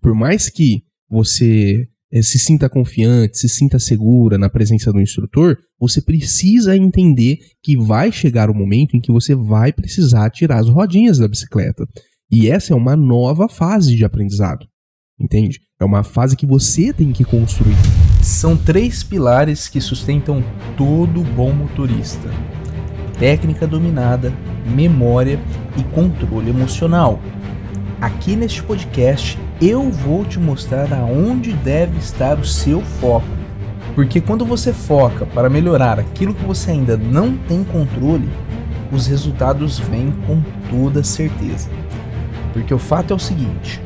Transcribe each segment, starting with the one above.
Por mais que você se sinta confiante, se sinta segura na presença do instrutor, você precisa entender que vai chegar o momento em que você vai precisar tirar as rodinhas da bicicleta. E essa é uma nova fase de aprendizado, entende? É uma fase que você tem que construir. São 3 pilares que sustentam todo bom motorista: técnica dominada, memória e controle emocional. Aqui neste podcast eu vou te mostrar aonde deve estar o seu foco. Porque quando você foca para melhorar aquilo que você ainda não tem controle, os resultados vêm com toda certeza. Porque o fato é o seguinte: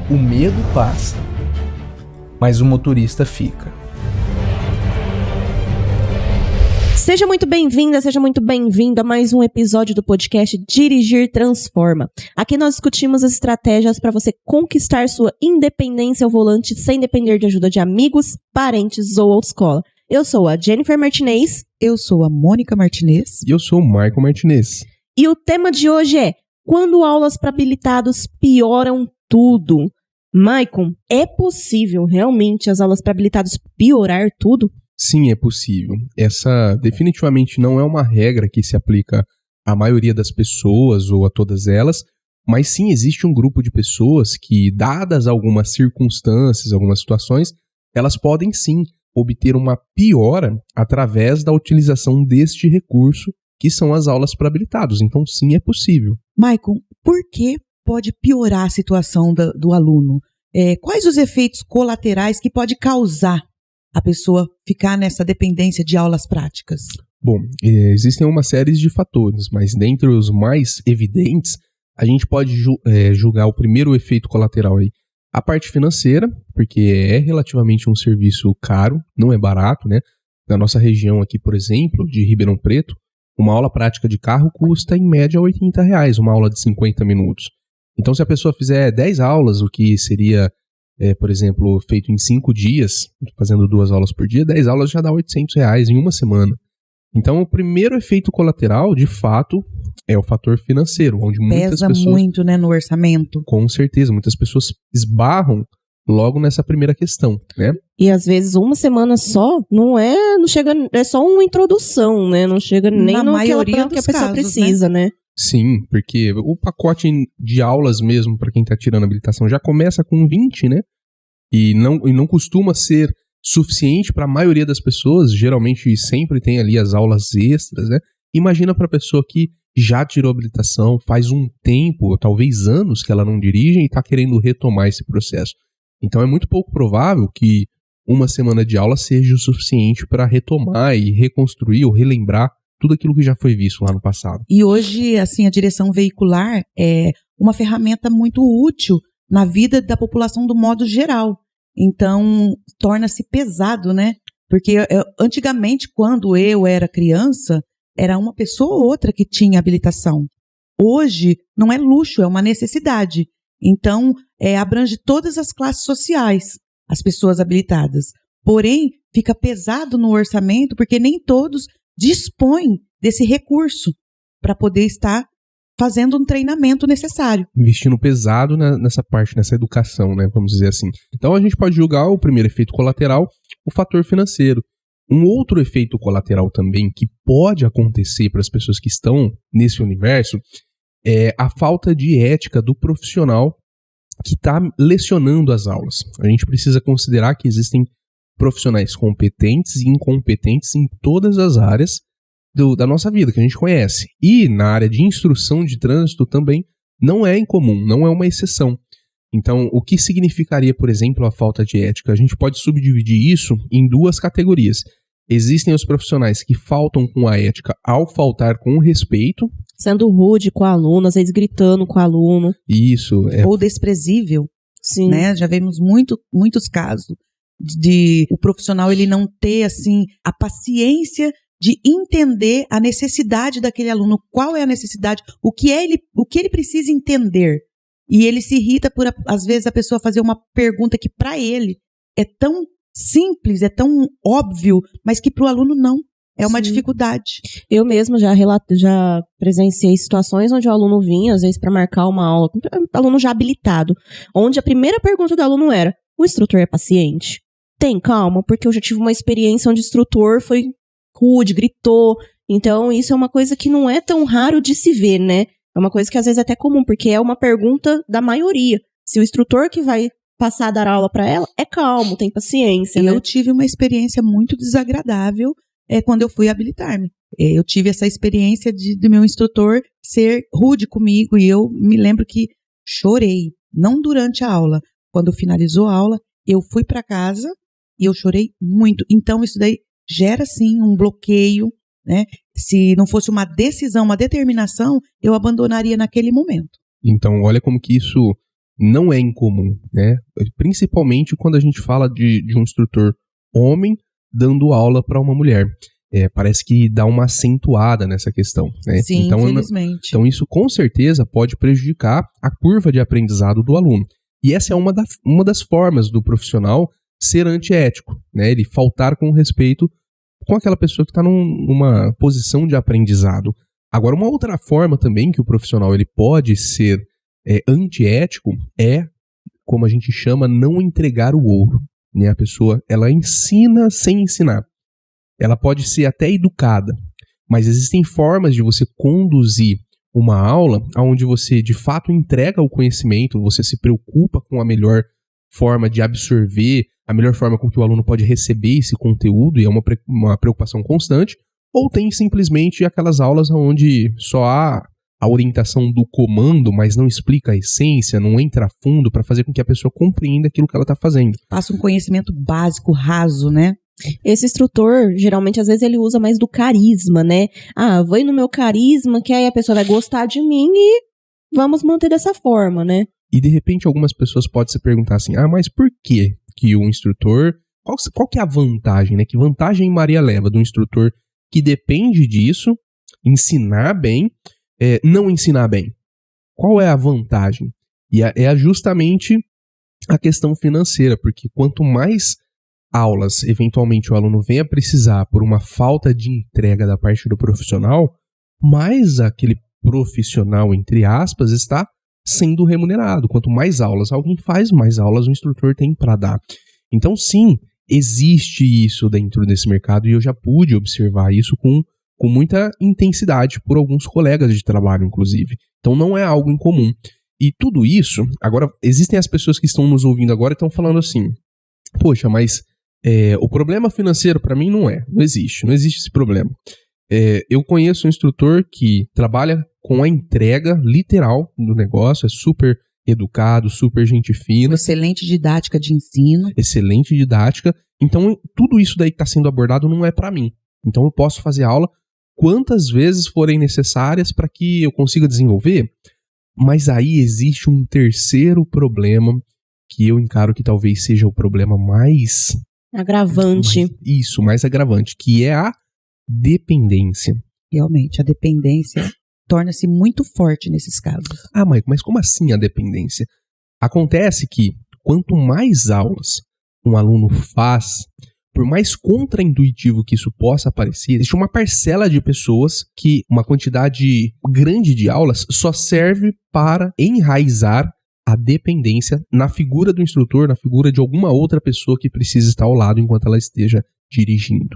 o medo passa, mas o motorista fica. Seja muito bem-vinda, seja muito bem-vindo a mais um episódio do podcast Dirigir Transforma. Aqui nós discutimos as estratégias para você conquistar sua independência ao volante sem depender de ajuda de amigos, parentes ou autoescola. Eu sou a Jennifer Martinez. Eu sou a Mônica Martinez. E eu sou o Michael Martinez. E o tema de hoje é: quando aulas para habilitados pioram tudo. Michael, é possível realmente as aulas para habilitados piorar tudo? Sim, é possível. Essa definitivamente não é uma regra que se aplica à maioria das pessoas ou a todas elas, mas sim existe um grupo de pessoas que, dadas algumas circunstâncias, algumas situações, elas podem sim obter uma piora através da utilização deste recurso, que são as aulas para habilitados. Então sim, é possível. Michael, por que pode piorar a situação do aluno? Quais os efeitos colaterais que pode causar a pessoa ficar nessa dependência de aulas práticas? Bom, existem uma série de fatores, mas dentre os mais evidentes, a gente pode julgar o primeiro efeito colateral aí. A parte financeira, porque é relativamente um serviço caro, não é barato, né? Na nossa região aqui, por exemplo, de Ribeirão Preto, uma aula prática de carro custa em média R$80, uma aula de 50 minutos. Então, se a pessoa fizer 10 aulas, o que seria, por exemplo, feito em 5 dias, fazendo 2 aulas por dia, 10 aulas já dá R$800 em uma semana. Então, o primeiro efeito colateral, de fato, é o fator financeiro, onde muitas pessoas... Pesa muito, né, no orçamento. Com certeza, muitas pessoas esbarram logo nessa primeira questão, né? E às vezes uma semana só não chega, é só uma introdução, né? Não chega nem no que a pessoa precisa, né? Sim, porque o pacote de aulas mesmo, para quem está tirando habilitação, já começa com 20, né? E não costuma ser suficiente para a maioria das pessoas, geralmente sempre tem ali as aulas extras, né? Imagina para a pessoa que já tirou habilitação, faz um tempo, talvez anos que ela não dirige e está querendo retomar esse processo. Então é muito pouco provável que uma semana de aula seja o suficiente para retomar e reconstruir ou relembrar tudo aquilo que já foi visto lá no passado. E hoje, assim, a direção veicular é uma ferramenta muito útil na vida da população do modo geral. Então, torna-se pesado, né? Porque antigamente, quando eu era criança, era uma pessoa ou outra que tinha habilitação. Hoje, não é luxo, é uma necessidade. Então, abrange todas as classes sociais, as pessoas habilitadas. Porém, fica pesado no orçamento, porque nem todos dispõem desse recurso para poder estar fazendo um treinamento necessário. Investindo pesado nessa parte, nessa educação, né? Vamos dizer assim. Então, a gente pode julgar o primeiro efeito colateral, o fator financeiro. Um outro efeito colateral também que pode acontecer para as pessoas que estão nesse universo é a falta de ética do profissional que está lecionando as aulas. A gente precisa considerar que existem profissionais competentes e incompetentes em todas as áreas da nossa vida, que a gente conhece. E na área de instrução de trânsito também não é incomum, não é uma exceção. Então, o que significaria, por exemplo, a falta de ética? A gente pode subdividir isso em 2 categorias. Existem os profissionais que faltam com a ética ao faltar com o respeito. Sendo rude com o aluno, às vezes gritando com o aluno. Isso. Ou desprezível. Sim. Né? Já vemos muitos casos de o profissional ele não ter assim, a paciência de entender a necessidade daquele aluno. Qual é a necessidade? O que ele precisa entender. E ele se irrita por, às vezes, a pessoa fazer uma pergunta que para ele é tão simples, é tão óbvio, mas que para o aluno não. é uma Sim. dificuldade. Eu mesma já presenciei situações onde o aluno vinha, às vezes, para marcar uma aula, aluno já habilitado, onde a primeira pergunta do aluno era: o instrutor é paciente? Tem calma, porque eu já tive uma experiência onde o instrutor foi rude, gritou. Então, isso é uma coisa que não é tão raro de se ver, né? É uma coisa que às vezes é até comum, porque é uma pergunta da maioria. Se o instrutor que vai passar a dar aula para ela é calmo, tem paciência, né? Eu tive uma experiência muito desagradável quando eu fui habilitar-me. Eu tive essa experiência do meu instrutor ser rude comigo, e eu me lembro que chorei, não durante a aula. Quando finalizou a aula, eu fui para casa e eu chorei muito. Então, isso daí gera, sim, um bloqueio, né? Se não fosse uma decisão, uma determinação, eu abandonaria naquele momento. Então, olha como que isso não é incomum, né? Principalmente quando a gente fala de um instrutor homem dando aula para uma mulher. Parece que dá uma acentuada nessa questão, né? Sim, então, infelizmente. Então isso com certeza pode prejudicar a curva de aprendizado do aluno. E essa é uma das formas do profissional ser antiético, né? Ele faltar com respeito com aquela pessoa que está numa posição de aprendizado. Agora, uma outra forma também que o profissional ele pode ser antiético como a gente chama, não entregar o ouro, né? A pessoa, ela ensina sem ensinar. Ela pode ser até educada, mas existem formas de você conduzir uma aula onde você, de fato, entrega o conhecimento, você se preocupa com a melhor forma de absorver, a melhor forma com que o aluno pode receber esse conteúdo, e é uma preocupação constante, ou tem simplesmente aquelas aulas onde só há a orientação do comando, mas não explica a essência, não entra a fundo para fazer com que a pessoa compreenda aquilo que ela está fazendo. Passa um conhecimento básico, raso, né? Esse instrutor, geralmente, às vezes ele usa mais do carisma, né? Vai no meu carisma, que aí a pessoa vai gostar de mim e vamos manter dessa forma, né? E de repente algumas pessoas podem se perguntar assim, mas por que o instrutor, qual que é a vantagem, né? Que vantagem Maria leva do instrutor que depende disso, ensinar bem, não ensinar bem? Qual é a vantagem? E é justamente a questão financeira, porque quanto mais aulas, eventualmente, o aluno venha precisar por uma falta de entrega da parte do profissional, mais aquele profissional, entre aspas, está sendo remunerado. Quanto mais aulas alguém faz, mais aulas o instrutor tem para dar. Então, sim, existe isso dentro desse mercado, e eu já pude observar isso com muita intensidade por alguns colegas de trabalho, inclusive. Então, não é algo incomum. E tudo isso, agora, existem as pessoas que estão nos ouvindo agora e estão falando assim, poxa, mas o problema financeiro para mim não existe esse problema. Eu conheço um instrutor que trabalha com a entrega literal do negócio, é super educado, super gente fina. Excelente didática de ensino. Excelente didática. Então, tudo isso daí que está sendo abordado não é para mim. Então, eu posso fazer aula quantas vezes forem necessárias para que eu consiga desenvolver. Mas aí existe um terceiro problema que eu encaro que talvez seja o problema mais agravante. Mais agravante, que é a dependência. Realmente, a dependência torna-se muito forte nesses casos. Maico, mas como assim a dependência? Acontece que quanto mais aulas um aluno faz, por mais contraintuitivo que isso possa parecer, existe uma parcela de pessoas que uma quantidade grande de aulas só serve para enraizar a dependência na figura do instrutor, na figura de alguma outra pessoa que precisa estar ao lado enquanto ela esteja dirigindo.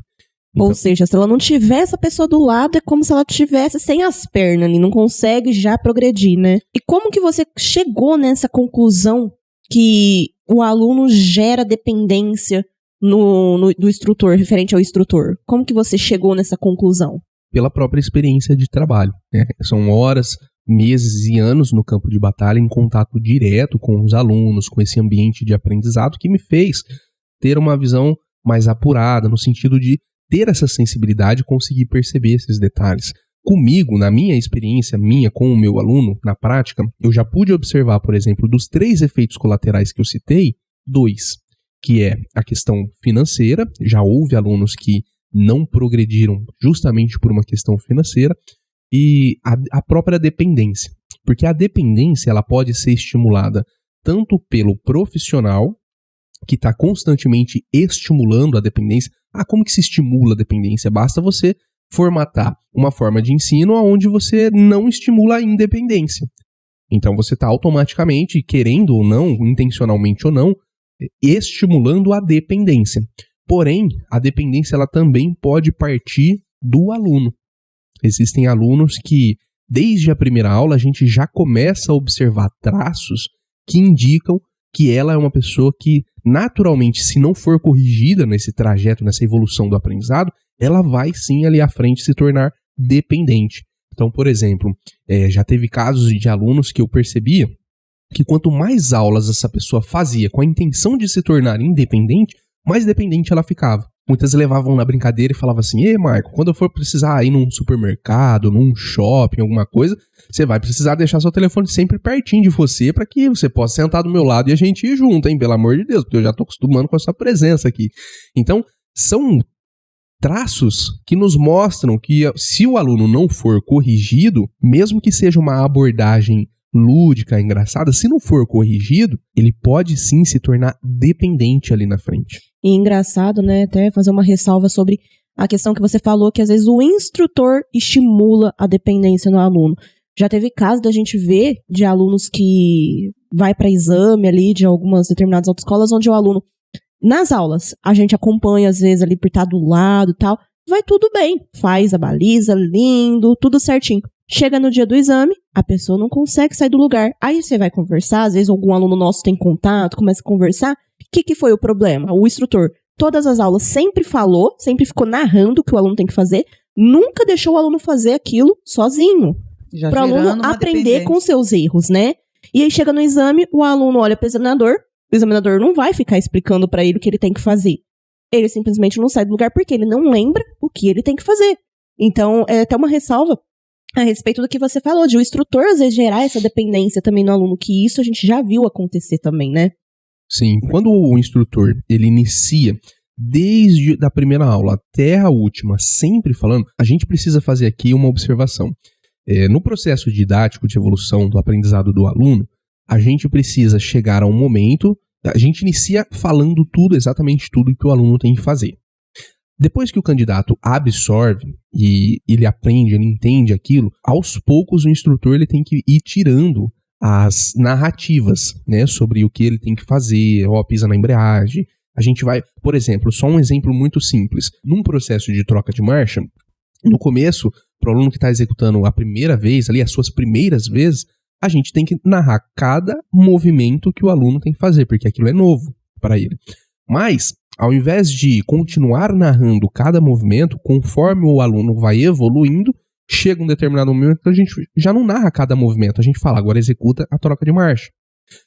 Então, ou seja, se ela não tiver essa pessoa do lado, é como se ela estivesse sem as pernas ali, não consegue já progredir, né? E como que você chegou nessa conclusão que o aluno gera dependência do instrutor, referente ao instrutor? Como que você chegou nessa conclusão? Pela própria experiência de trabalho, né? São horas, meses e anos no campo de batalha em contato direto com os alunos, com esse ambiente de aprendizado que me fez ter uma visão mais apurada, no sentido de ter essa sensibilidade e conseguir perceber esses detalhes. Comigo, na minha experiência, com o meu aluno, na prática, eu já pude observar, por exemplo, dos 3 efeitos colaterais que eu citei, 2, que é a questão financeira. Já houve alunos que não progrediram justamente por uma questão financeira, e a própria dependência. Porque a dependência ela pode ser estimulada tanto pelo profissional, que está constantemente estimulando a dependência, como que se estimula a dependência? Basta você formatar uma forma de ensino onde você não estimula a independência. Então você está automaticamente, querendo ou não, intencionalmente ou não, estimulando a dependência. Porém, a dependência ela também pode partir do aluno. Existem alunos que, desde a primeira aula, a gente já começa a observar traços que indicam que ela é uma pessoa que, naturalmente, se não for corrigida nesse trajeto, nessa evolução do aprendizado, ela vai sim ali à frente se tornar dependente. Então, por exemplo, já teve casos de alunos que eu percebia que quanto mais aulas essa pessoa fazia com a intenção de se tornar independente, mais dependente ela ficava. Muitas levavam na brincadeira e falavam assim: "Ei, Marco, quando eu for precisar ir num supermercado, num shopping, alguma coisa, você vai precisar deixar seu telefone sempre pertinho de você para que você possa sentar do meu lado e a gente ir junto, hein? Pelo amor de Deus, porque eu já tô acostumando com a sua presença aqui." Então, são traços que nos mostram que se o aluno não for corrigido, mesmo que seja uma abordagem lúdica, engraçada, se não for corrigido, ele pode sim se tornar dependente ali na frente. E engraçado, né, até fazer uma ressalva sobre a questão que você falou, que às vezes o instrutor estimula a dependência no aluno. Já teve caso da gente ver de alunos que vai para exame ali de algumas determinadas autoescolas, onde o aluno, nas aulas, a gente acompanha às vezes ali por estar do lado e tal, vai tudo bem, faz a baliza, lindo, tudo certinho. Chega no dia do exame, a pessoa não consegue sair do lugar. Aí você vai conversar, às vezes algum aluno nosso tem contato, começa a conversar. O que foi o problema? O instrutor, todas as aulas sempre falou, sempre ficou narrando o que o aluno tem que fazer, nunca deixou o aluno fazer aquilo sozinho. Para o aluno aprender com seus erros, né? E aí chega no exame, o aluno olha para o examinador não vai ficar explicando para ele o que ele tem que fazer. Ele simplesmente não sai do lugar porque ele não lembra o que ele tem que fazer. Então, é até uma ressalva a respeito do que você falou, de o instrutor às vezes gerar essa dependência também no aluno, que isso a gente já viu acontecer também, né? Sim, quando o instrutor ele inicia desde a primeira aula até a última, sempre falando, a gente precisa fazer aqui uma observação. No processo didático de evolução do aprendizado do aluno, a gente precisa chegar a um momento, a gente inicia falando tudo, exatamente tudo que o aluno tem que fazer. Depois que o candidato absorve e ele aprende, ele entende aquilo, aos poucos o instrutor ele tem que ir tirando as narrativas, né, sobre o que ele tem que fazer, pisa na embreagem. A gente vai, por exemplo, só um exemplo muito simples. Num processo de troca de marcha, no começo, para o aluno que está executando a primeira vez, ali as suas primeiras vezes, a gente tem que narrar cada movimento que o aluno tem que fazer, porque aquilo é novo para ele. Mas, ao invés de continuar narrando cada movimento, conforme o aluno vai evoluindo, chega um determinado momento que a gente já não narra cada movimento, a gente fala, agora executa a troca de marcha.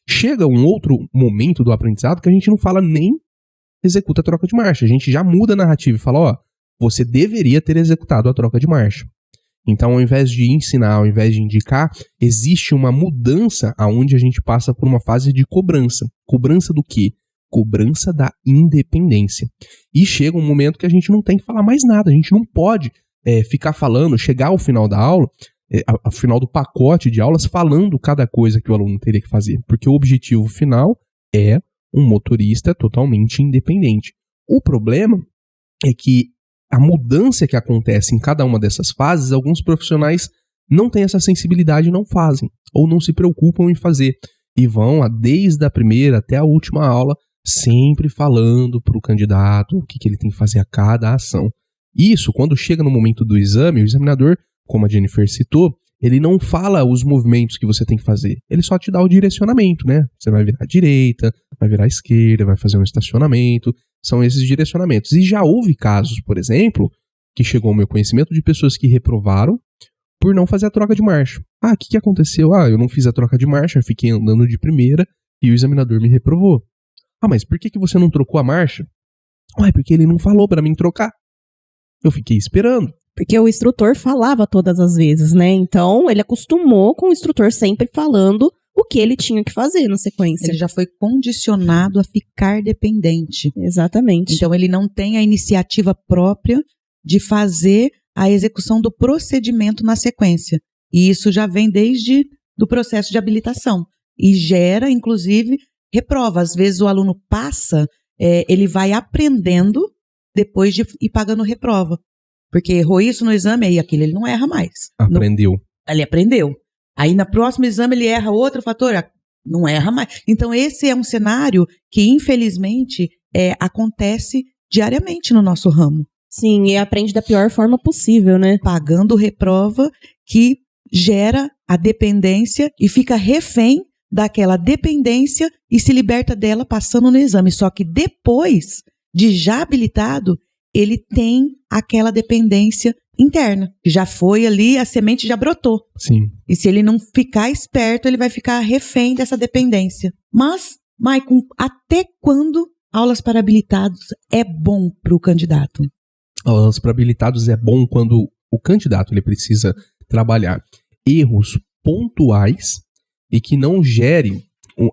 Chega um outro momento do aprendizado que a gente não fala nem executa a troca de marcha, a gente já muda a narrativa e fala, você deveria ter executado a troca de marcha. Então, ao invés de ensinar, ao invés de indicar, existe uma mudança aonde a gente passa por uma fase de cobrança. Cobrança do quê? Cobrança da independência. E chega um momento que a gente não tem que falar mais nada, a gente não pode ficar falando, chegar ao final da aula, ao final do pacote de aulas, falando cada coisa que o aluno teria que fazer. Porque o objetivo final é um motorista totalmente independente. O problema é que a mudança que acontece em cada uma dessas fases, alguns profissionais não têm essa sensibilidade e não fazem, ou não se preocupam em fazer. E vão desde a primeira até a última aula, sempre falando para o candidato o que ele tem que fazer a cada ação. Isso, quando chega no momento do exame, o examinador, como a Jennifer citou, ele não fala os movimentos que você tem que fazer. Ele só te dá o direcionamento, né? Você vai virar à direita, vai virar à esquerda, vai fazer um estacionamento. São esses direcionamentos. E já houve casos, por exemplo, que chegou ao meu conhecimento de pessoas que reprovaram por não fazer a troca de marcha. O que aconteceu? Eu não fiz a troca de marcha, fiquei andando de primeira e o examinador me reprovou. Mas por que você não trocou a marcha? Porque ele não falou para mim trocar. Eu fiquei esperando. Porque o instrutor falava todas as vezes, né? Então, ele acostumou com o instrutor sempre falando o que ele tinha que fazer na sequência. Ele já foi condicionado a ficar dependente. Exatamente. Então, ele não tem a iniciativa própria de fazer a execução do procedimento na sequência. E isso já vem desde do processo de habilitação. E gera, inclusive, reprova. Às vezes o aluno passa, ele vai aprendendo depois de ir pagando reprova. Porque errou isso no exame, aí aquele ele não erra mais. Aprendeu. Ele aprendeu. Aí no próximo exame ele erra outro fator, não erra mais. Então esse é um cenário que infelizmente acontece diariamente no nosso ramo. Sim, e aprende da pior forma possível, né? Pagando reprova que gera a dependência e fica refém daquela dependência e se liberta dela passando no exame. Só que depois de já habilitado, ele tem aquela dependência interna. Já foi ali, a semente já brotou. Sim. E se ele não ficar esperto, ele vai ficar refém dessa dependência. Mas, Maicon, até quando aulas para habilitados é bom para o candidato? Aulas para habilitados é bom quando o candidato ele precisa trabalhar erros pontuais e que não gerem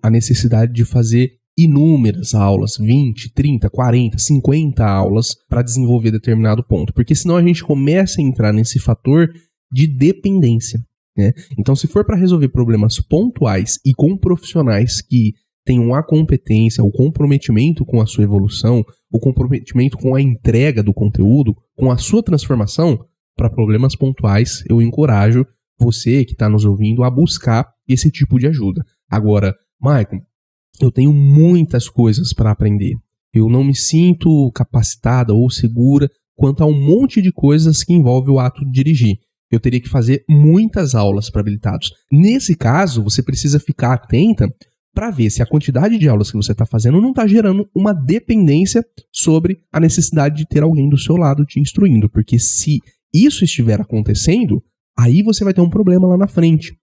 a necessidade de fazer inúmeras aulas, 20, 30, 40, 50 aulas para desenvolver determinado ponto. Porque senão a gente começa a entrar nesse fator de dependência, né? Então, se for para resolver problemas pontuais e com profissionais que tenham a competência, o comprometimento com a sua evolução, o comprometimento com a entrega do conteúdo, com a sua transformação, para problemas pontuais, eu encorajo você que está nos ouvindo a buscar esse tipo de ajuda. Agora, Maicon, eu tenho muitas coisas para aprender. Eu não me sinto capacitada ou segura quanto a um monte de coisas que envolve o ato de dirigir. Eu teria que fazer muitas aulas para habilitados. Nesse caso, você precisa ficar atenta para ver se a quantidade de aulas que você está fazendo não está gerando uma dependência sobre a necessidade de ter alguém do seu lado te instruindo. Porque se isso estiver acontecendo, aí você vai ter um problema lá na frente.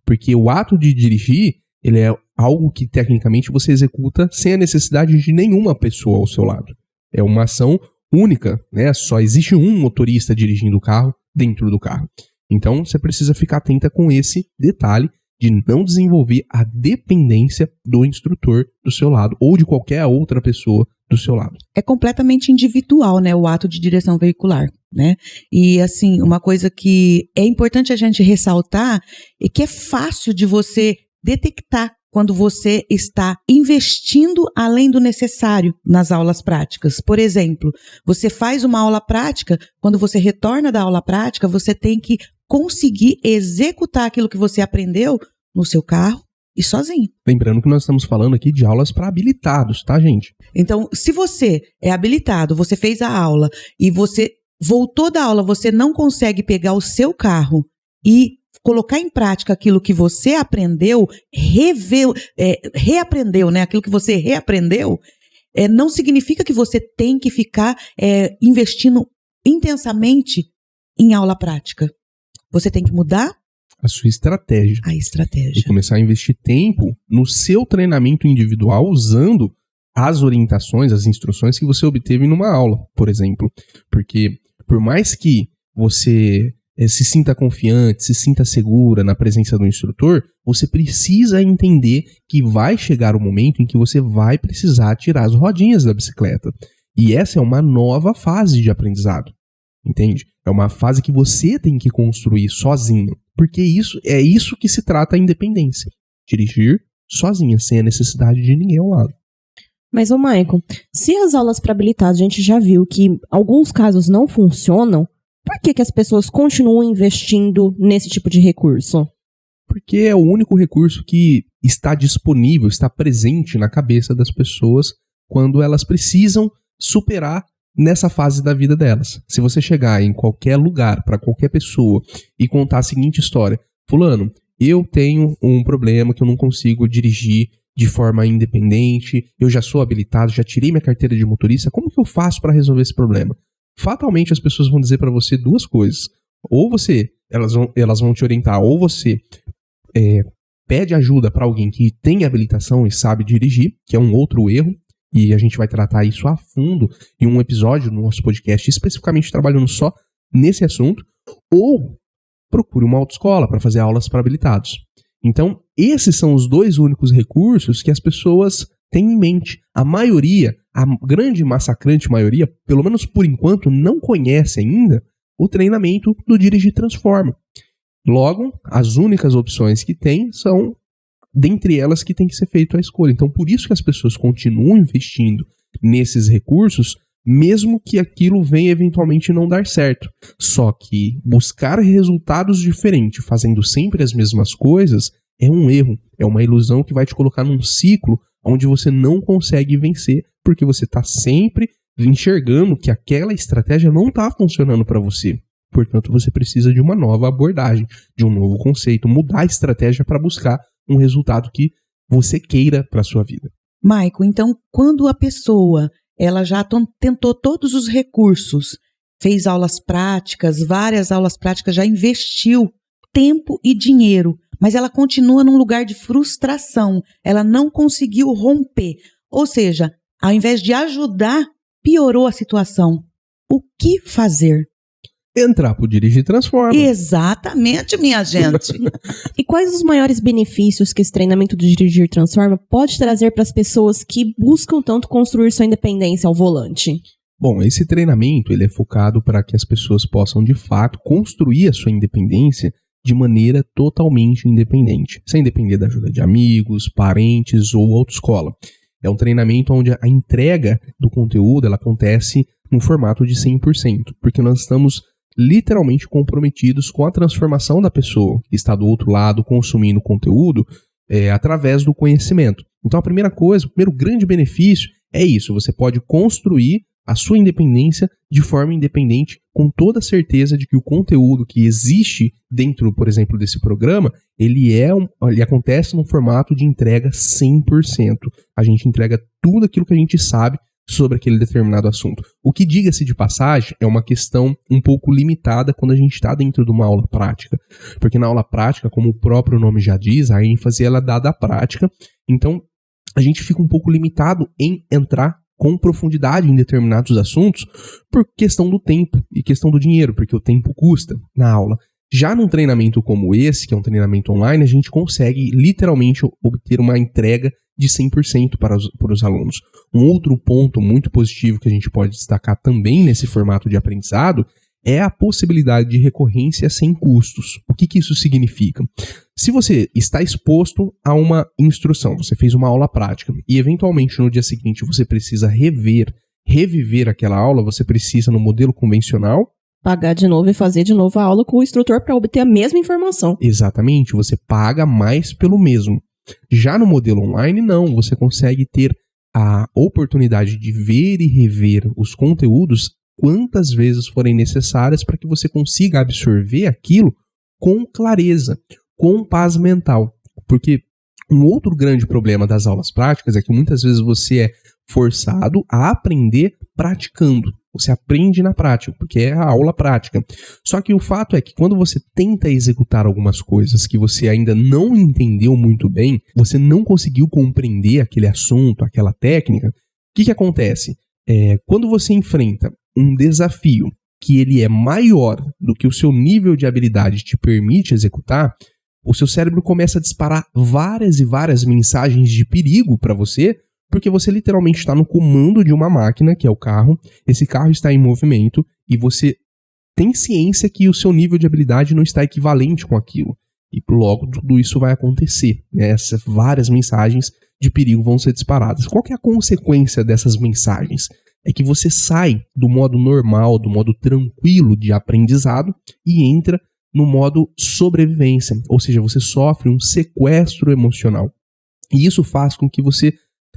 Porque o ato de dirigir, ele é algo que tecnicamente você executa sem a necessidade de nenhuma pessoa ao seu lado. É uma ação única, né? Só existe um motorista dirigindo o carro dentro do carro. Então você precisa ficar atenta com esse detalhe de não desenvolver a dependência do instrutor do seu lado ou de qualquer outra pessoa do seu lado. É completamente individual, né, o ato de direção veicular, né? E assim, uma coisa que é importante a gente ressaltar é que é fácil de você detectar quando você está investindo além do necessário nas aulas práticas. Por exemplo, você faz uma aula prática, quando você retorna da aula prática, você tem que conseguir executar aquilo que você aprendeu no seu carro e sozinho. Lembrando que nós estamos falando aqui de aulas para habilitados, tá, gente? Então, se você é habilitado, você fez a aula e você voltou da aula, você não consegue pegar o seu carro e colocar em prática aquilo que você aprendeu, reaprendeu, né? Aquilo que você reaprendeu, não significa que você tem que ficar investindo intensamente em aula prática. Você tem que mudar a sua estratégia. A estratégia. E começar a investir tempo no seu treinamento individual usando as orientações, as instruções que você obteve numa aula, por exemplo. Porque por mais que você se sinta confiante, se sinta segura na presença do instrutor, você precisa entender que vai chegar o momento em que você vai precisar tirar as rodinhas da bicicleta. E essa é uma nova fase de aprendizado. Entende? É uma fase que você tem que construir sozinho. Porque é isso que se trata a independência. Dirigir sozinha, sem a necessidade de ninguém ao lado. Mas, ô Maicon, se as aulas para habilitados a gente já viu que alguns casos não funcionam, por que as pessoas continuam investindo nesse tipo de recurso? Porque é o único recurso que está disponível, está presente na cabeça das pessoas quando elas precisam superar nessa fase da vida delas. Se você chegar em qualquer lugar, para qualquer pessoa, e contar a seguinte história: fulano, eu tenho um problema que eu não consigo dirigir de forma independente, eu já sou habilitado, já tirei minha carteira de motorista, como que eu faço para resolver esse problema? Fatalmente as pessoas vão dizer para você duas coisas. Ou elas vão te orientar, ou você pede ajuda para alguém que tem habilitação e sabe dirigir, que é um outro erro, e a gente vai tratar isso a fundo em um episódio do nosso podcast, especificamente trabalhando só nesse assunto, ou procure uma autoescola para fazer aulas para habilitados. Então, esses são os dois únicos recursos que as pessoas têm em mente. A maioria, a grande massacrante maioria, pelo menos por enquanto, não conhece ainda o treinamento do Dirigir Transforma. Logo, as únicas opções que tem são dentre elas que tem que ser feita a escolha. Então, por isso que as pessoas continuam investindo nesses recursos, mesmo que aquilo venha eventualmente não dar certo. Só que buscar resultados diferentes, fazendo sempre as mesmas coisas, é um erro, é uma ilusão que vai te colocar num ciclo onde você não consegue vencer, porque você está sempre enxergando que aquela estratégia não está funcionando para você. Portanto, você precisa de uma nova abordagem, de um novo conceito, mudar a estratégia para buscar um resultado que você queira para a sua vida. Maico, então, quando a pessoa ela já tentou todos os recursos, fez aulas práticas, várias aulas práticas, já investiu tempo e dinheiro, mas ela continua num lugar de frustração, ela não conseguiu romper. Ou seja, ao invés de ajudar, piorou a situação. O que fazer? Entrar pro Dirigir Transforma. Exatamente, minha gente. E quais os maiores benefícios que esse treinamento do Dirigir Transforma pode trazer para as pessoas que buscam tanto construir sua independência ao volante? Bom, esse treinamento ele é focado para que as pessoas possam, de fato, construir a sua independência de maneira totalmente independente, sem depender da ajuda de amigos, parentes ou autoescola. É um treinamento onde a entrega do conteúdo ela acontece no formato de 100%, porque nós estamos literalmente comprometidos com a transformação da pessoa que está do outro lado consumindo conteúdo através do conhecimento. Então a primeira coisa, o primeiro grande benefício é isso, você pode construir a sua independência de forma independente, com toda a certeza de que o conteúdo que existe dentro, por exemplo, desse programa, ele acontece num formato de entrega 100%. A gente entrega tudo aquilo que a gente sabe sobre aquele determinado assunto. O que, diga-se de passagem, é uma questão um pouco limitada quando a gente está dentro de uma aula prática. Porque na aula prática, como o próprio nome já diz, a ênfase ela é dada à prática. Então, a gente fica um pouco limitado em entrar com profundidade em determinados assuntos por questão do tempo e questão do dinheiro, porque o tempo custa na aula. Já num treinamento como esse, que é um treinamento online, a gente consegue literalmente obter uma entrega de 100% para os alunos. Um outro ponto muito positivo que a gente pode destacar também nesse formato de aprendizado é a possibilidade de recorrência sem custos. O que isso significa? Se você está exposto a uma instrução, você fez uma aula prática e eventualmente no dia seguinte você precisa reviver aquela aula, você precisa no modelo convencional pagar de novo e fazer de novo a aula com o instrutor para obter a mesma informação. Exatamente, você paga mais pelo mesmo. Já no modelo online, não, você consegue ter a oportunidade de ver e rever os conteúdos quantas vezes forem necessárias para que você consiga absorver aquilo com clareza, com paz mental. Porque um outro grande problema das aulas práticas é que muitas vezes você é forçado a aprender praticando. Você aprende na prática, porque é a aula prática. Só que o fato é que quando você tenta executar algumas coisas que você ainda não entendeu muito bem, você não conseguiu compreender aquele assunto, aquela técnica, o que acontece? Quando você enfrenta um desafio que ele é maior do que o seu nível de habilidade te permite executar, o seu cérebro começa a disparar várias e várias mensagens de perigo para você, porque você literalmente está no comando de uma máquina, que é o carro, esse carro está em movimento e você tem ciência que o seu nível de habilidade não está equivalente com aquilo. E logo tudo isso vai acontecer, né? Essas várias mensagens de perigo vão ser disparadas. Qual que é a consequência dessas mensagens? É que você sai do modo normal, do modo tranquilo de aprendizado e entra no modo sobrevivência, ou seja, você sofre um sequestro emocional. E isso faz com que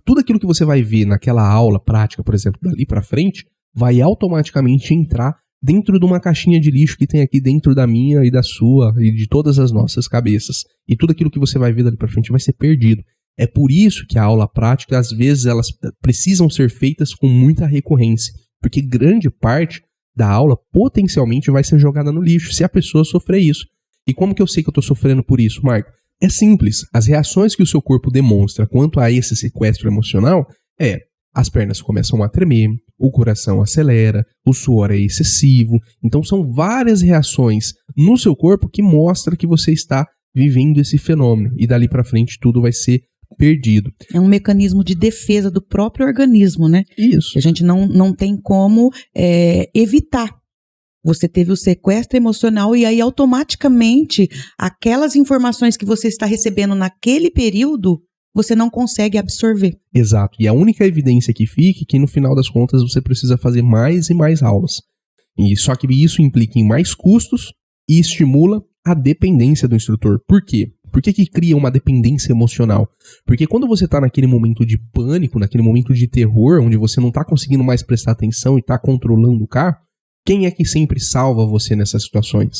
tudo aquilo que você vai ver naquela aula prática, por exemplo, dali para frente, vai automaticamente entrar dentro de uma caixinha de lixo que tem aqui dentro da minha e da sua e de todas as nossas cabeças. E tudo aquilo que você vai ver dali para frente vai ser perdido. É por isso que a aula prática, às vezes, elas precisam ser feitas com muita recorrência, porque grande parte da aula potencialmente vai ser jogada no lixo se a pessoa sofrer isso. E como que eu sei que eu estou sofrendo por isso, Marco? É simples. As reações que o seu corpo demonstra quanto a esse sequestro emocional as pernas começam a tremer, o coração acelera, o suor é excessivo. Então são várias reações no seu corpo que mostram que você está vivendo esse fenômeno. E dali para frente tudo vai ser perdido. É um mecanismo de defesa do próprio organismo, né? Isso. A gente não tem como evitar. Você teve o sequestro emocional e aí automaticamente aquelas informações que você está recebendo naquele período você não consegue absorver. Exato. E a única evidência que fica é que no final das contas você precisa fazer mais e mais aulas. E só que isso implica em mais custos e estimula a dependência do instrutor. Por quê? Por que cria uma dependência emocional? Porque quando você está naquele momento de pânico, naquele momento de terror, onde você não está conseguindo mais prestar atenção e está controlando o carro, quem é que sempre salva você nessas situações?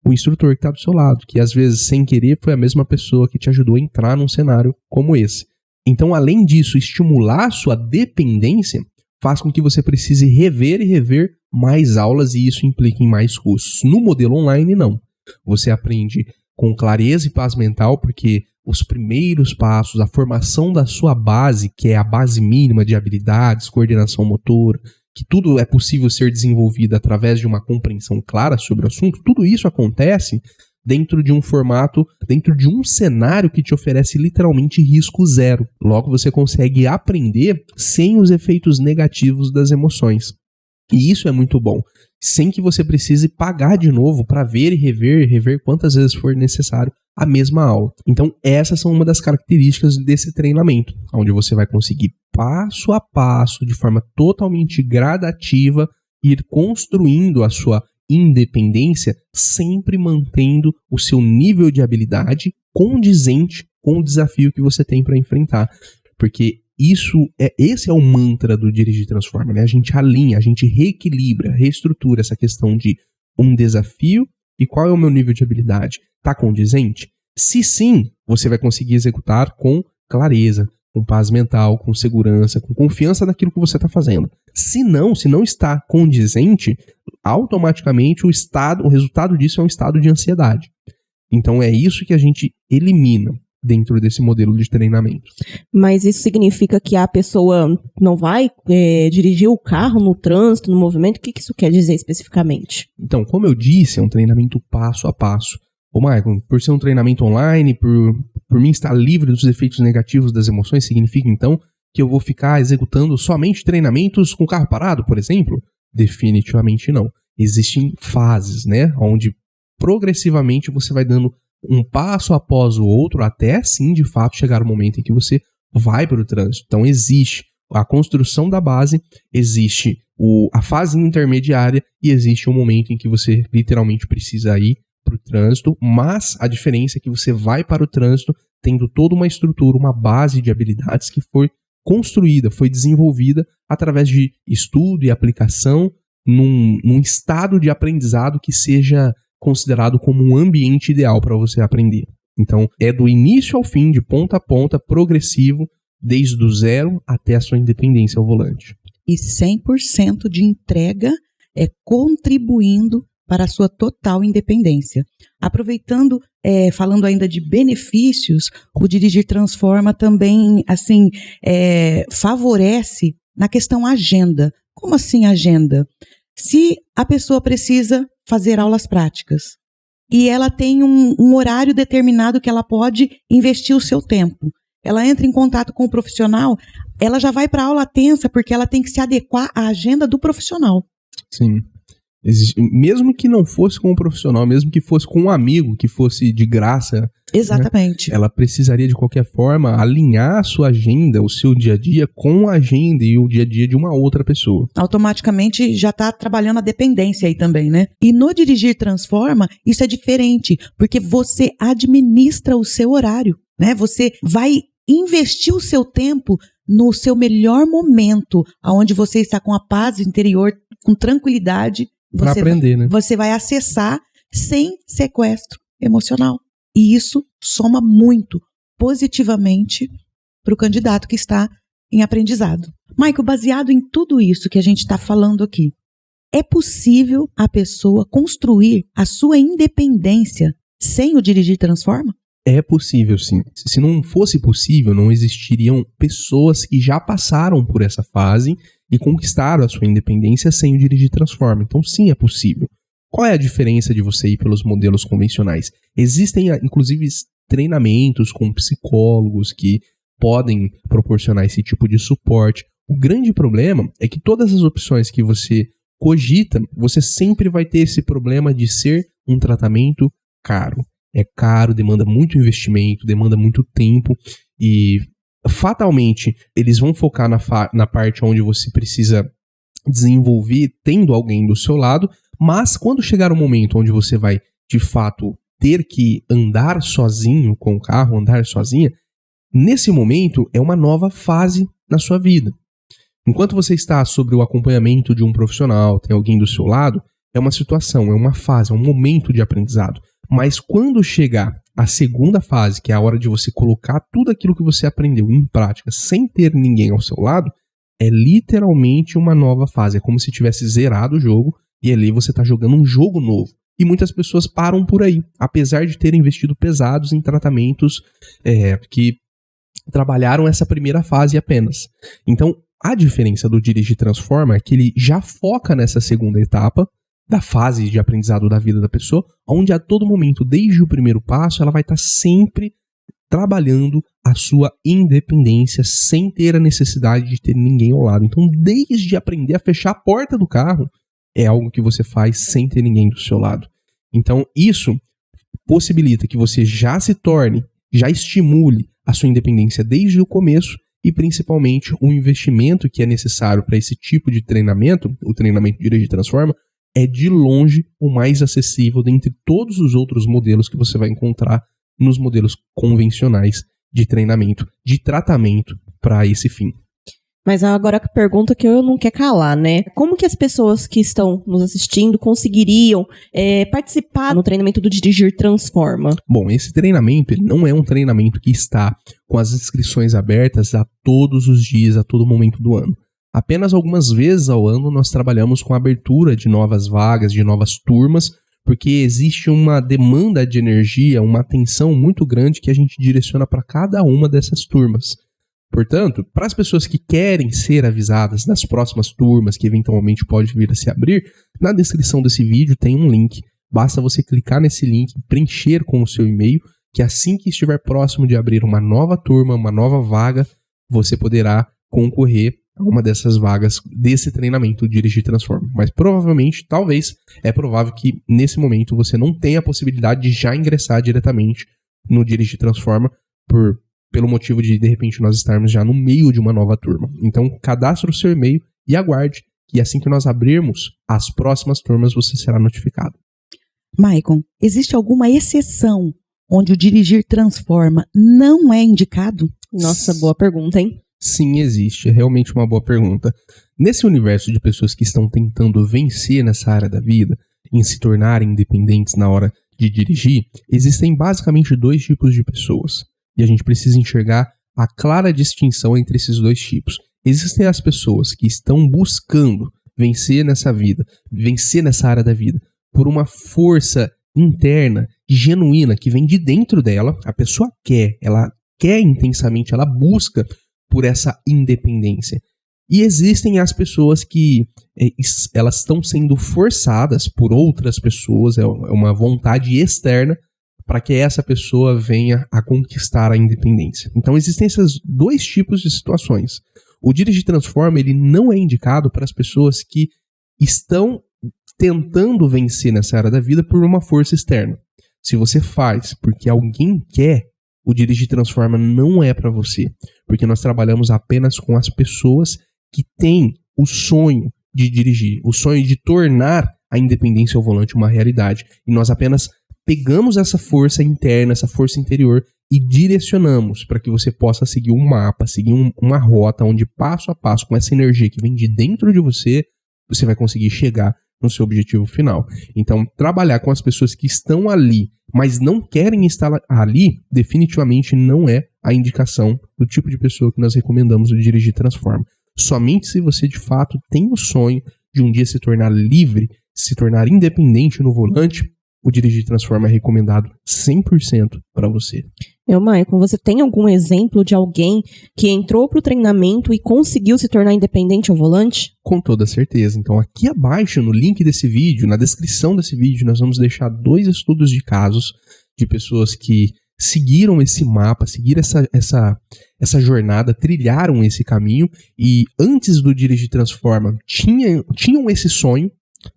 O instrutor que está do seu lado, que às vezes, sem querer, foi a mesma pessoa que te ajudou a entrar num cenário como esse. Então, além disso, estimular a sua dependência faz com que você precise rever e rever mais aulas e isso implica em mais custos. No modelo online, não. Você aprende com clareza e paz mental, porque os primeiros passos, a formação da sua base, que é a base mínima de habilidades, coordenação motora, que tudo é possível ser desenvolvido através de uma compreensão clara sobre o assunto, tudo isso acontece dentro de um formato, dentro de um cenário que te oferece literalmente risco zero. Logo, você consegue aprender sem os efeitos negativos das emoções. E isso é muito bom, sem que você precise pagar de novo para ver e rever quantas vezes for necessário a mesma aula. Então, essas são uma das características desse treinamento, onde você vai conseguir passo a passo, de forma totalmente gradativa, ir construindo a sua independência, sempre mantendo o seu nível de habilidade condizente com o desafio que você tem para enfrentar. Porque esse é o mantra do Dirigir Transforma, né? A gente alinha, a gente reequilibra, reestrutura essa questão de um desafio e qual é o meu nível de habilidade. Está condizente? Se sim, você vai conseguir executar com clareza, com paz mental, com segurança, com confiança naquilo que você está fazendo. Se não está condizente, automaticamente o resultado disso é um estado de ansiedade. Então é isso que a gente elimina dentro desse modelo de treinamento. Mas isso significa que a pessoa não vai dirigir o carro no trânsito, no movimento? O que isso quer dizer especificamente? Então, como eu disse, é um treinamento passo a passo. Ô, Maicon, por ser um treinamento online, por mim estar livre dos efeitos negativos das emoções, significa então que eu vou ficar executando somente treinamentos com o carro parado, por exemplo? Definitivamente não. Existem fases, né? Onde progressivamente você vai dando um passo após o outro, até sim, de fato, chegar o momento em que você vai para o trânsito. Então, existe a construção da base, existe a fase intermediária e existe um momento em que você literalmente precisa ir para o trânsito, mas a diferença é que você vai para o trânsito tendo toda uma estrutura, uma base de habilidades que foi construída, foi desenvolvida através de estudo e aplicação num estado de aprendizado que seja considerado como um ambiente ideal para você aprender. Então, é do início ao fim, de ponta a ponta, progressivo, desde o zero até a sua independência ao volante. E 100% de entrega contribuindo para a sua total independência. Aproveitando, falando ainda de benefícios, o Dirigir Transforma também, assim, favorece na questão agenda. Como assim agenda? Se a pessoa precisa fazer aulas práticas e ela tem um horário determinado que ela pode investir o seu tempo, ela entra em contato com o profissional, ela já vai para a aula tensa porque ela tem que se adequar à agenda do profissional. Sim. Mesmo que não fosse com um profissional, mesmo que fosse com um amigo, que fosse de graça. Exatamente. Né, ela precisaria, de qualquer forma, alinhar a sua agenda, o seu dia a dia, com a agenda e o dia a dia de uma outra pessoa. Automaticamente já está trabalhando a dependência aí também, né? E no Dirigir Transforma, isso é diferente, porque você administra o seu horário, né? Você vai investir o seu tempo no seu melhor momento, onde você está com a paz interior, com tranquilidade. Para aprender, né? Você vai acessar sem sequestro emocional. E isso soma muito positivamente para o candidato que está em aprendizado. Michael, baseado em tudo isso que a gente está falando aqui, é possível a pessoa construir a sua independência sem o Dirigir Transforma? É possível, sim. Se não fosse possível, não existiriam pessoas que já passaram por essa fase e conquistaram a sua independência sem o Dirigir Transforma. Então, sim, é possível. Qual é a diferença de você ir pelos modelos convencionais? Existem, inclusive, treinamentos com psicólogos que podem proporcionar esse tipo de suporte. O grande problema é que todas as opções que você cogita, você sempre vai ter esse problema de ser um tratamento caro. É caro, demanda muito investimento, demanda muito tempo. e fatalmente eles vão focar na parte onde você precisa desenvolver tendo alguém do seu lado, mas quando chegar o momento onde você vai, de fato, ter que andar sozinho com o carro, andar sozinha, nesse momento é uma nova fase na sua vida. Enquanto você está sob o acompanhamento de um profissional, tem alguém do seu lado, é uma situação, é uma fase, é um momento de aprendizado. Mas quando chegar a segunda fase, que é a hora de você colocar tudo aquilo que você aprendeu em prática sem ter ninguém ao seu lado, é literalmente uma nova fase. É como se tivesse zerado o jogo e ali você está jogando um jogo novo. E muitas pessoas param por aí, apesar de terem investido pesados em tratamentos que trabalharam essa primeira fase apenas. Então, a diferença do Dirige Transforma é que ele já foca nessa segunda etapa da fase de aprendizado da vida da pessoa, onde a todo momento, desde o primeiro passo, ela vai estar sempre trabalhando a sua independência sem ter a necessidade de ter ninguém ao lado. Então, desde aprender a fechar a porta do carro, é algo que você faz sem ter ninguém do seu lado. Então, isso possibilita que você já se torne, já estimule a sua independência desde o começo e, principalmente, o investimento que é necessário para esse tipo de treinamento, o treinamento Dirige Transforma, é de longe o mais acessível dentre todos os outros modelos que você vai encontrar nos modelos convencionais de treinamento, de tratamento para esse fim. Mas agora a pergunta que eu não quero calar, né? Como que as pessoas que estão nos assistindo conseguiriam participar no treinamento do Dirigir Transforma? Bom, esse treinamento ele não é um treinamento que está com as inscrições abertas a todos os dias, a todo momento do ano. Apenas algumas vezes ao ano nós trabalhamos com a abertura de novas vagas, de novas turmas, porque existe uma demanda de energia, uma atenção muito grande que a gente direciona para cada uma dessas turmas. Portanto, para as pessoas que querem ser avisadas das próximas turmas, que eventualmente pode vir a se abrir, na descrição desse vídeo tem um link. Basta você clicar nesse link, preencher com o seu e-mail, que assim que estiver próximo de abrir uma nova turma, uma nova vaga, você poderá concorrer a uma dessas vagas desse treinamento Dirige Transforma. Mas provavelmente, talvez, é provável que nesse momento você não tenha a possibilidade de já ingressar diretamente no Dirige Transforma pelo motivo de repente, nós estarmos já no meio de uma nova turma. Então, cadastre o seu e-mail e aguarde que assim que nós abrirmos as próximas turmas, você será notificado. Maicon, existe alguma exceção onde o Dirigir Transforma não é indicado? Nossa, boa pergunta, hein? Sim, existe. É realmente uma boa pergunta. Nesse universo de pessoas que estão tentando vencer nessa área da vida, em se tornarem independentes na hora de dirigir, existem basicamente dois tipos de pessoas. E a gente precisa enxergar a clara distinção entre esses dois tipos. Existem as pessoas que estão buscando vencer nessa vida, vencer nessa área da vida, por uma força interna, genuína, que vem de dentro dela. A pessoa ela quer intensamente, ela busca por essa independência. E existem as pessoas que elas estão sendo forçadas por outras pessoas, é uma vontade externa para que essa pessoa venha a conquistar a independência. Então existem esses dois tipos de situações. O Dirige Transforma ele não é indicado para as pessoas que estão tentando vencer nessa área da vida por uma força externa. Se você faz porque alguém quer, o Dirige Transforma não é para você, porque nós trabalhamos apenas com as pessoas que têm o sonho de dirigir, o sonho de tornar a independência ao volante uma realidade. E nós apenas pegamos essa força interna, essa força interior e direcionamos para que você possa seguir um mapa, seguir uma rota onde passo a passo, com essa energia que vem de dentro de você, você vai conseguir chegar no seu objetivo final. Então, trabalhar com as pessoas que estão ali, mas não querem estar ali, definitivamente não é a indicação do tipo de pessoa que nós recomendamos o Dirigir Transforma. Somente se você, de fato, tem o sonho de um dia se tornar livre, se tornar independente no volante, o Dirigir Transforma é recomendado 100% para você. Maicon, você tem algum exemplo de alguém que entrou para o treinamento e conseguiu se tornar independente ao volante? Com toda certeza. Então aqui abaixo, no link desse vídeo, na descrição desse vídeo, nós vamos deixar 2 estudos de casos de pessoas que seguiram esse mapa, seguiram essa jornada, trilharam esse caminho e antes do Dirigir Transforma tinham esse sonho,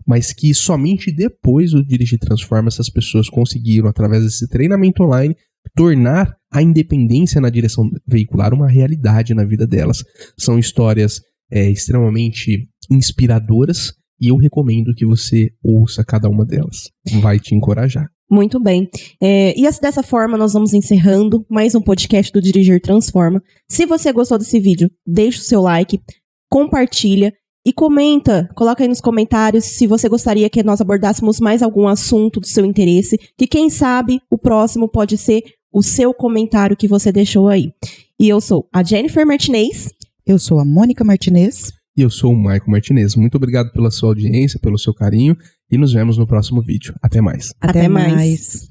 mas que somente depois do Dirigir Transforma essas pessoas conseguiram, através desse treinamento online, tornar a independência na direção veicular uma realidade na vida delas. São histórias extremamente inspiradoras e eu recomendo que você ouça cada uma delas. Vai te encorajar. Muito bem. E dessa forma nós vamos encerrando mais um podcast do Dirigir Transforma. Se você gostou desse vídeo, deixa o seu like, compartilha e comenta. Coloca aí nos comentários se você gostaria que nós abordássemos mais algum assunto do seu interesse, que quem sabe o próximo pode ser o seu comentário que você deixou aí. E eu sou a Jennifer Martinez. Eu sou a Mônica Martinez. E eu sou o Michael Martinez. Muito obrigado pela sua audiência, pelo seu carinho e nos vemos no próximo vídeo. Até mais. Até mais.